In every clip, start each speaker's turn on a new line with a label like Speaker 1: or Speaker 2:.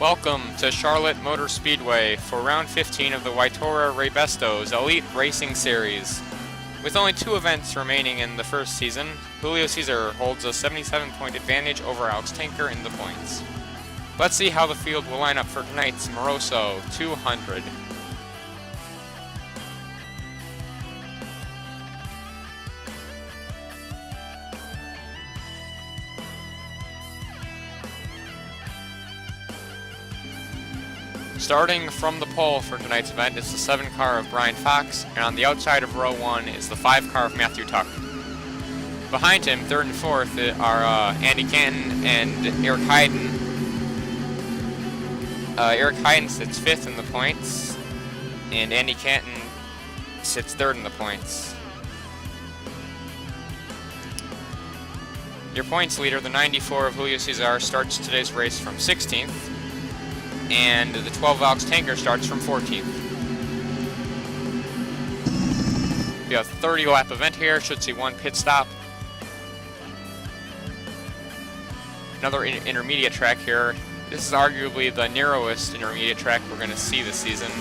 Speaker 1: Welcome to Charlotte Motor Speedway for round 15 of the Waitora Rebestos Elite Racing Series. With only 2 events remaining in the first season, Julio Cesar holds a 77-point advantage over Alex Tinker in the points. Let's see how the field will line up for tonight's Moroso 200. Starting from the pole for tonight's event is the 7 car of Brian Fox, and on the outside of row 1 is the 5 car of Matthew Tuck. Behind him, 3rd and 4th, are Andy Canton and Eric Hayden. Eric Hayden sits 5th in the points, and Andy Canton sits 3rd in the points. Your points leader, the 94 of Julio Cesar, starts today's race from 16th. And the 12 Alex Tanker starts from 14th. We have a 30-lap event here, should see 1 pit stop. Another intermediate track here. This is arguably the narrowest intermediate track we're going to see this season.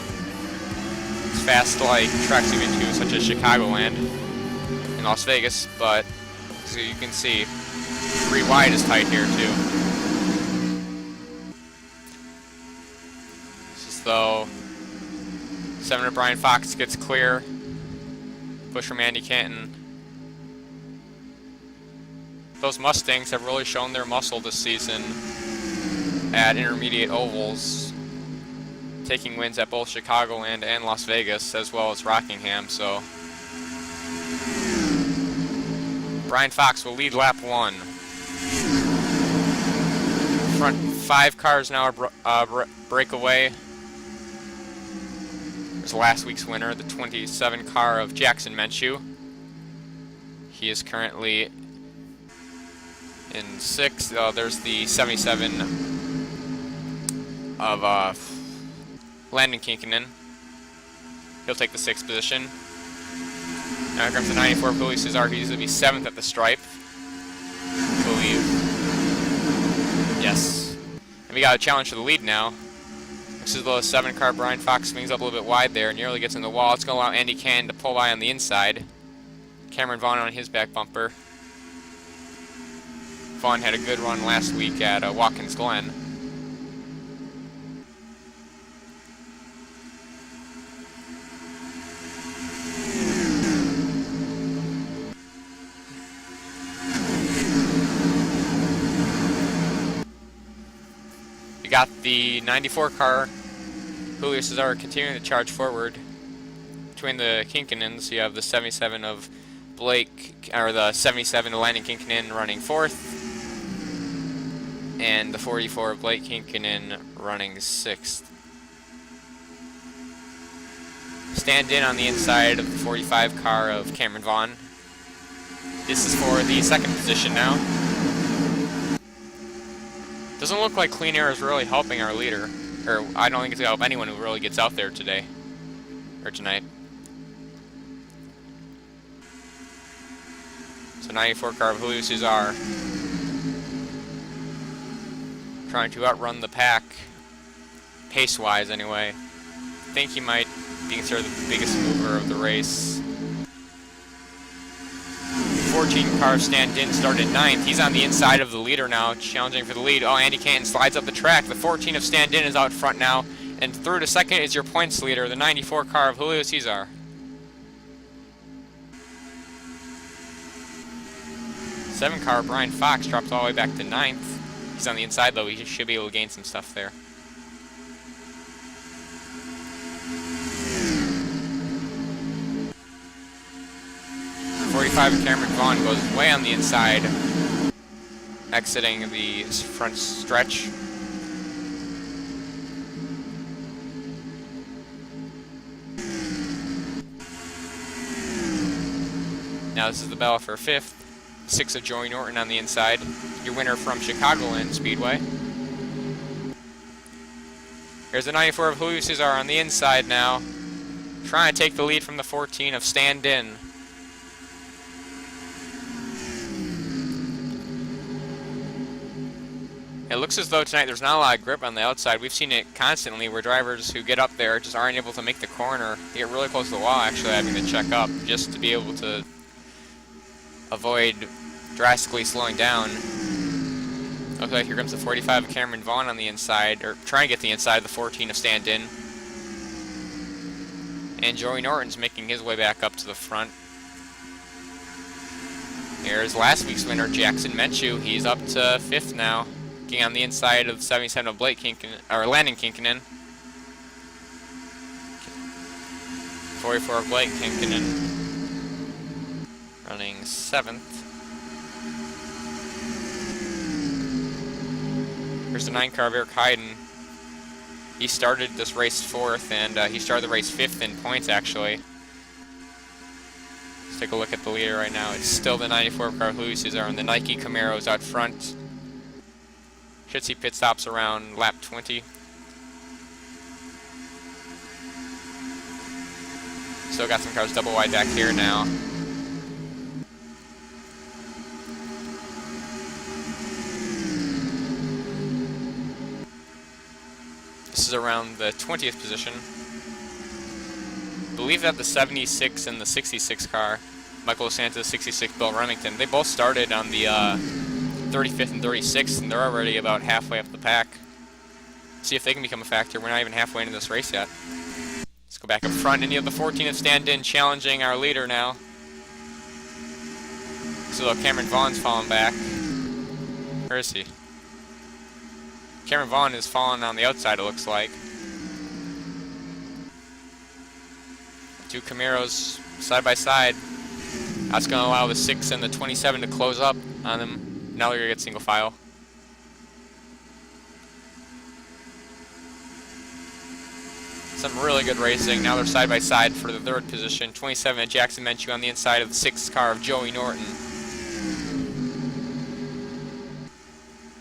Speaker 1: It's fast like tracks we've been to, such as Chicagoland and Las Vegas, but as you can see, 3 wide is tight here too. Though 7 of Brian Fox gets clear. Push from Andy Canton. Those Mustangs have really shown their muscle this season at intermediate ovals, taking wins at both Chicagoland and Las Vegas, as well as Rockingham. So Brian Fox will lead lap 1. Front 5 cars now break away. Last week's winner, the 27 car of Jackson Menchu. He is currently in 6th. There's the 77 of Landon Kinkinen. He'll take the 6th position. Now here comes the 94 of Julio Cesar. He's going to be 7th at the stripe, I believe. Yes. And we got a challenge for the lead now. This is the 7 car. Brian Fox swings up a little bit wide there, nearly gets in the wall. It's going to allow Andy Canton to pull by on the inside. Cameron Vaughn on his back bumper. Vaughn had a good run last week at Watkins Glen. We got the 94 car. Julio Cesar continuing to charge forward. Between the Kinkinens, you have the 77 of Blake, or the 77 of Landon Kinkinen running 4th, and the 44 of Blake Kinkinen running 6th. Stand in on the inside of the 45 car of Cameron Vaughn. This is for the 2nd position now. Doesn't look like clean air is really helping our leader. Or I don't think it's going to help anyone who really gets out there today. Or tonight. So 94 car of Julio Cesar. Trying to outrun the pack. Pace-wise, anyway. I think he might be considered the biggest mover of the race. 14 car stand-in started 9th. He's on the inside of the leader now, challenging for the lead. Oh, Andy Canton slides up the track. The 14 of stand-in is out front now. And through to 2nd is your points leader, the 94 car of Julio Cesar. Seven car Brian Fox drops all the way back to 9th. He's on the inside though. He should be able to gain some stuff there. of Cameron Vaughn goes way on the inside, exiting the front stretch. Now this is the battle for 5th. 6 of Joey Norton on the inside. Your winner from Chicagoland Speedway. Here's the 94 of Julio Cesar on the inside now. Trying to take the lead from the 14 of Stand In. It looks as though tonight there's not a lot of grip on the outside. We've seen it constantly where drivers who get up there just aren't able to make the corner. They get really close to the wall, actually having to check up just to be able to avoid drastically slowing down. Looks like here comes the 45 of Cameron Vaughn on the inside, or trying to get the inside, the 14 of Stand-In. And Joey Norton's making his way back up to the front. Here's last week's winner, Jackson Menchu. He's up to 5th now, getting on the inside of 77 of Blake Kinkinen, or Landon Kinkinen. 44 of Blake Kinkinen, running 7th. Here's the 9 car of Eric Hayden. He started this race 4th, and he started the race 5th in points, actually. Let's take a look at the leader right now. It's still the 94 car of Julio Cesar, and the Nike Camaro's out front. Should see pit stops around lap 20. Still got some cars double wide back here now. This is around the 20th position. I believe that the 76 and the 66 car, Michael DeSantis, 66, Bill Remington, they both started on the 35th and 36th, and they're already about halfway up the pack. See if they can become a factor. We're not even halfway into this race yet. Let's go back up front. Any of the 14 of Stand-In challenging our leader now. So Cameron Vaughn's falling back. Where is he? Cameron Vaughn is falling on the outside, it looks like. 2 Camaros side by side. That's going to allow the 6 and the 27 to close up on them. Now they're going to get single file. Some really good racing. Now they're side by side for the 3rd position. 27 of Jackson Menchu on the inside of the 6th car of Joey Norton.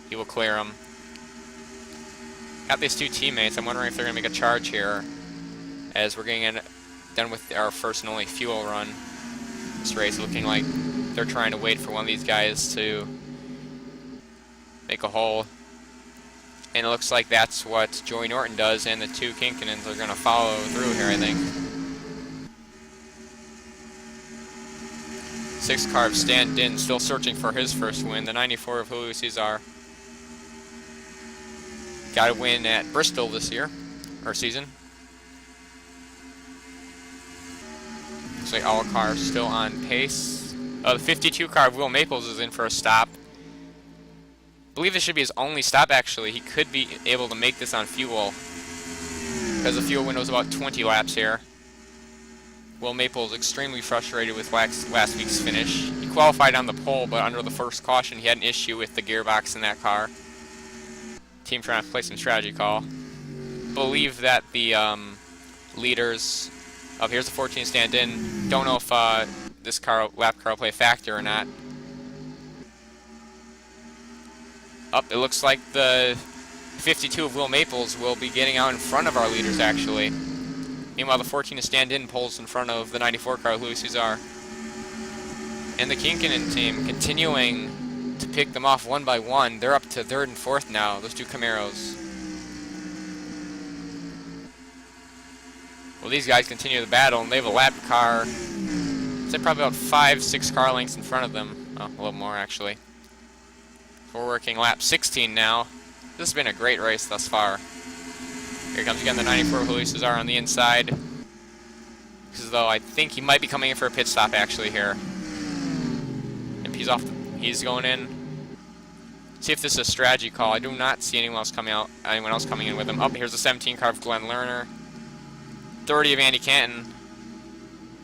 Speaker 1: He will clear him. Got these 2 teammates. I'm wondering if they're going to make a charge here as we're getting done with our first and only fuel run. This race looking like they're trying to wait for one of these guys to make a hole. And it looks like that's what Joey Norton does, and the 2 Kinkinens are going to follow through here, I think. 6th car of Stand-In still searching for his first win. The 94 of Julio Cesar. Got a win at Bristol this year, or season. Looks like all cars still on pace. The 52 car of Will Maples is in for a stop. I believe this should be his only stop, actually. He could be able to make this on fuel, because the fuel window is about 20 laps here. Will Maples extremely frustrated with last week's finish. He qualified on the pole, but under the first caution, he had an issue with the gearbox in that car. Team trying to play some strategy call. Believe that the leaders of here's the 14 Stand-In. Don't know if this lap car will play a factor or not. It looks like the 52 of Will Maples will be getting out in front of our leaders, actually. Meanwhile, the 14 of Stand-In pulls in front of the 94 car, Louis Cesar. And the Kinkinen team continuing to pick them off one by one. They're up to 3rd and 4th now, those 2 Camaros. Well, these guys continue the battle, and they have a lap car. I'd say probably about 5-6 car lengths in front of them. Oh, a little more, actually. We're working lap 16 now. This has been a great race thus far. Here comes again the 94 Julio Cesar on the inside. As though I think he might be coming in for a pit stop, actually, here. Yep, he's going in. See if this is a strategy call. I do not see anyone else coming in with him. Here's the 17 car of Glenn Lerner. 30 of Andy Canton.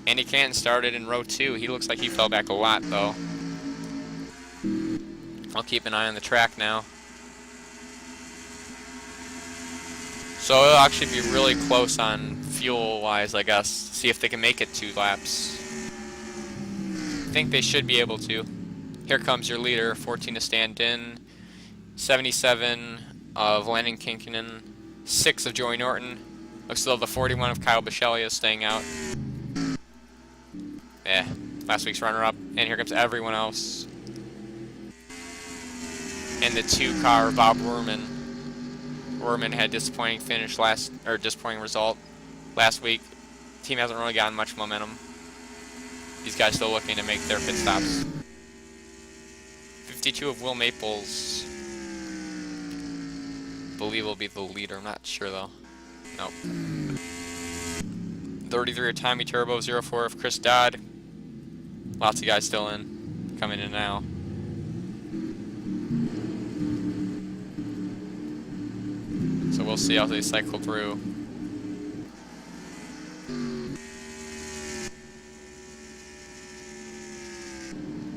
Speaker 1: Andy Canton started in row 2. He looks like he fell back a lot, though. I'll keep an eye on the track now. So it'll actually be really close on fuel-wise, I guess. See if they can make it 2 laps. I think they should be able to. Here comes your leader, 14 to Stand-In, 77 of Landon Kinkinen, 6 of Joey Norton. Looks as though the 41 of Kyle Bisceglia is staying out. Last week's runner-up. And here comes everyone else. and the 2 car of Bob Werman. Werman had disappointing disappointing result last week. Team hasn't really gotten much momentum. These guys still looking to make their pit stops. 52 of Will Maples. I believe will be the leader. I'm not sure though. Nope. 33 of Tommy Turbo. 04 of Chris Dodd. Lots of guys still in. Coming in now. So we'll see how they cycle through.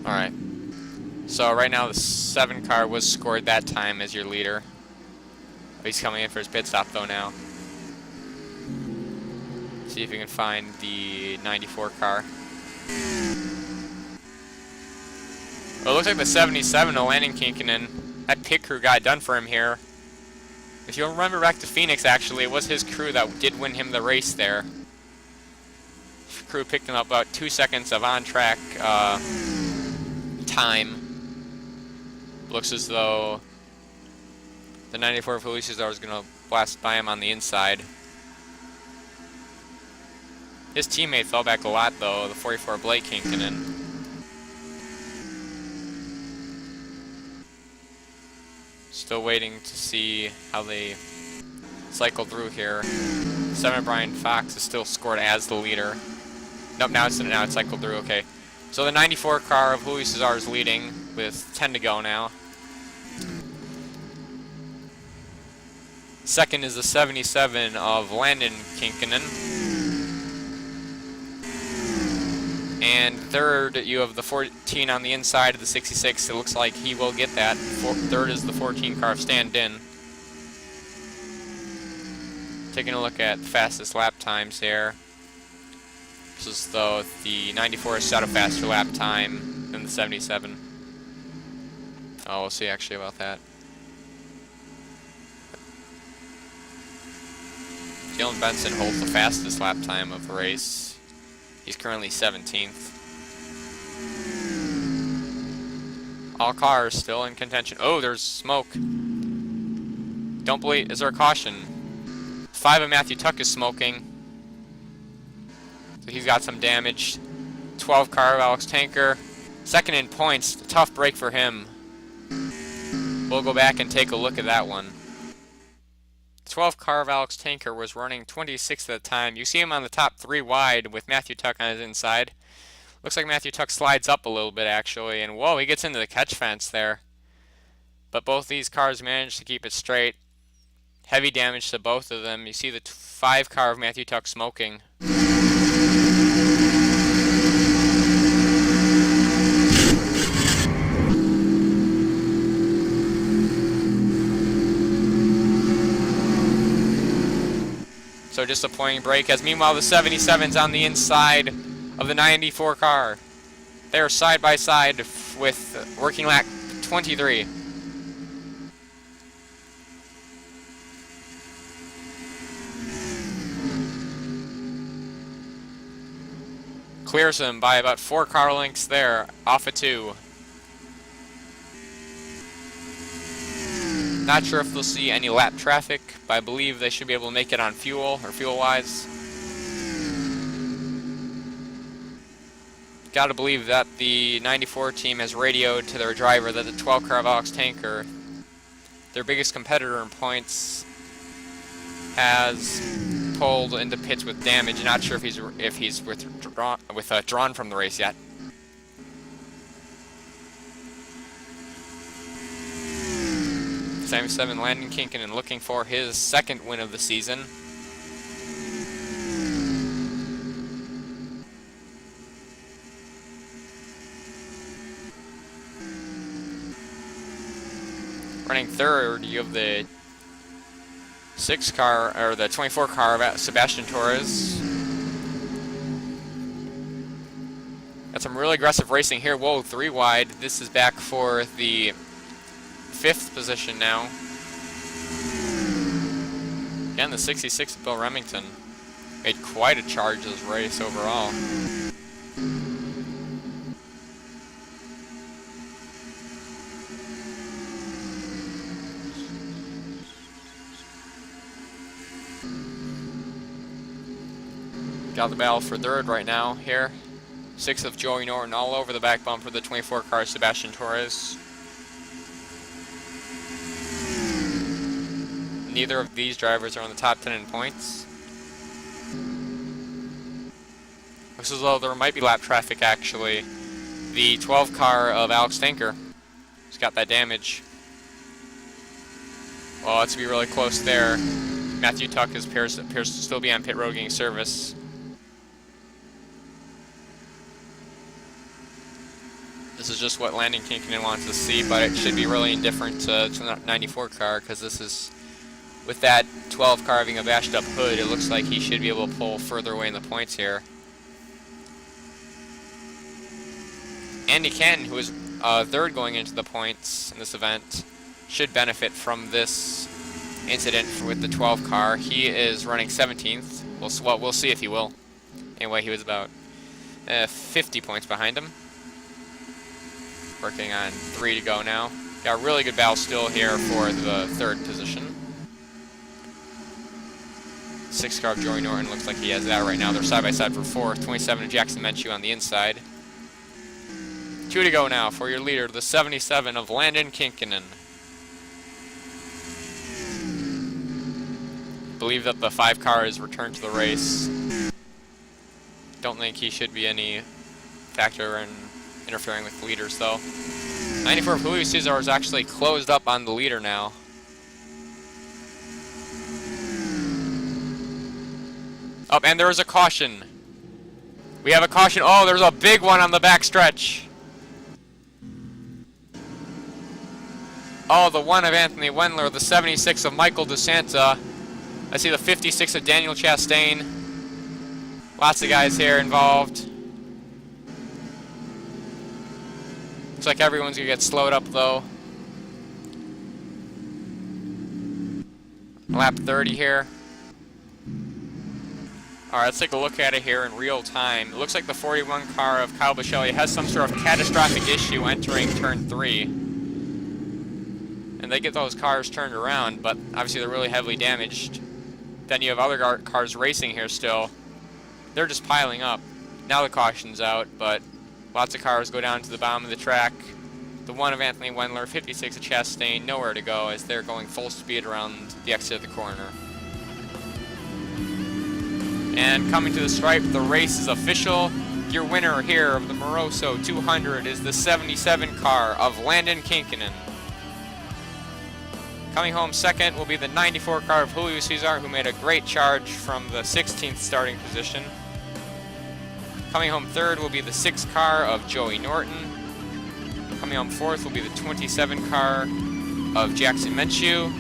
Speaker 1: Alright. So right now the 7 car was scored that time as your leader. He's coming in for his pit stop though now. See if we can find the 94 car. Well, it looks like the 77 of Landon Kinkinen. That pit crew got done for him here. If you'll remember back to Phoenix, actually, it was his crew that did win him the race there. Crew picked him up about 2 seconds of on-track time. Looks as though the 94 Feliciazar is going to blast by him on the inside. His teammate fell back a lot, though, the 44 Blake Kinkinen. Still waiting to see how they cycle through here. 7 Brian Fox is still scored as the leader. Nope, now it's cycled through. Okay, so the 94 car of Julio Cesar is leading with 10 to go now. Second is the 77 of Landon Kinkinen. And third, you have the 14 on the inside of the 66. It looks like he will get that. Third is the 14 car of Stand-In. Taking a look at the fastest lap times here. It's as though the 94 set a faster lap time than the 77. Oh, we'll see actually about that. Dylan Benson holds the fastest lap time of the race. He's currently 17th. All cars still in contention. Oh, there's smoke. Don't believe. Is there a caution? 5 of Matthew Tuck is smoking. So he's got some damage. 12 car of Alex Tanker. Second in points. Tough break for him. We'll go back and take a look at that one. 12 car of Alex Tanker was running 26th at the time. You see him on the top 3 wide with Matthew Tuck on his inside. Looks like Matthew Tuck slides up a little bit actually, and whoa, he gets into the catch fence there. But both these cars managed to keep it straight. Heavy damage to both of them. You see the 5 car of Matthew Tuck smoking. So disappointing break, as meanwhile the 77's on the inside of the 94 car. They're side by side with working lap 23. Clears him by about 4 car lengths there, off of 2. Not sure if they'll see any lap traffic, but I believe they should be able to make it on fuel, or fuel-wise. Gotta believe that the 94 team has radioed to their driver that the 12 car of Alex Tanker, their biggest competitor in points, has pulled into pits with damage. Not sure if he's withdrawn from the race yet. Sammy 7 Landon Kinkinen looking for his 2nd win of the season. Running 3rd, you have the 6 car, or the 24 car of Sebastian Torres. Got some really aggressive racing here. Whoa, 3 wide. This is back for the 5th position now. Again, the 66 of Bill Remington made quite a charge this race overall. Got the battle for third right now here. 6th of Joey Norton all over the back bumper of the 24 car Sebastian Torres. Neither of these drivers are on the top 10 in points. Looks as though there might be lap traffic actually. The 12 car of Alex Tanker has got that damage. Well, it's to be really close there. Matthew Tuck appears to still be on pit road getting service. This is just what Landon Kinkinen wants to see, but it should be really indifferent to the 94 car, because this is, with that 12 car having a bashed up hood, it looks like he should be able to pull further away in the points here. Andy Canton, who is third going into the points in this event, should benefit from this incident with the 12 car. He is running 17th. We'll see if he will. Anyway, he was about 50 points behind him. Working on 3 to go now. Got a really good battle still here for the third position. 6 car of Joey Norton looks like he has that right now. They're side by side for 4th. 27 of Jackson Menchu on the inside. 2 to go now for your leader, the 77 of Landon Kinkinen. Believe that the 5 car is returned to the race. Don't think he should be any factor in interfering with the leaders though. 94 of Julio Cesar is actually closed up on the leader now. Oh, and there is a caution. We have a caution. Oh, there's a big one on the back stretch. Oh, the 1 of Anthony Wendler, the 76 of Michael DeSanta. I see the 56 of Daniel Chastain. Lots of guys here involved. Looks like everyone's gonna get slowed up though. Lap 30 here. Alright, let's take a look at it here in real time. It looks like the 41 car of Kyle Biscelli has some sort of catastrophic issue entering turn 3. And they get those cars turned around, but obviously they're really heavily damaged. Then you have other cars racing here still. They're just piling up. Now the caution's out, but lots of cars go down to the bottom of the track. The 1 of Anthony Wendler, 56 of Chastain, nowhere to go as they're going full speed around the exit of the corner. And coming to the stripe, the race is official. Your winner here of the Moroso 200 is the 77 car of Landon Kinkinen. Coming home second will be the 94 car of Julio Cesar, who made a great charge from the 16th starting position. Coming home third will be the 6 car of Joey Norton. Coming home fourth will be the 27 car of Jackson Menchu.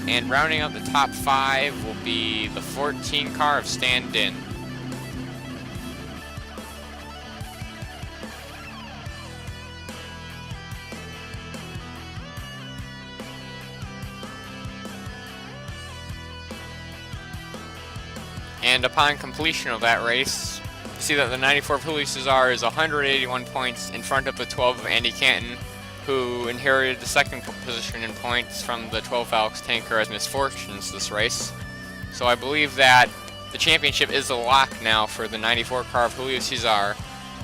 Speaker 1: And rounding out the top 5 will be the 14 car of Stan Din. And upon completion of that race, you see that the 94 of Julio Cesar is 181 points in front of the 12 of Andy Canton, who inherited the second position in points from the 12 Alex Tanker as misfortunes this race. So I believe that the championship is a lock now for the 94 car of Julio Cesar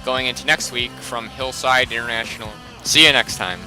Speaker 1: going into next week from Hillside International. See you next time.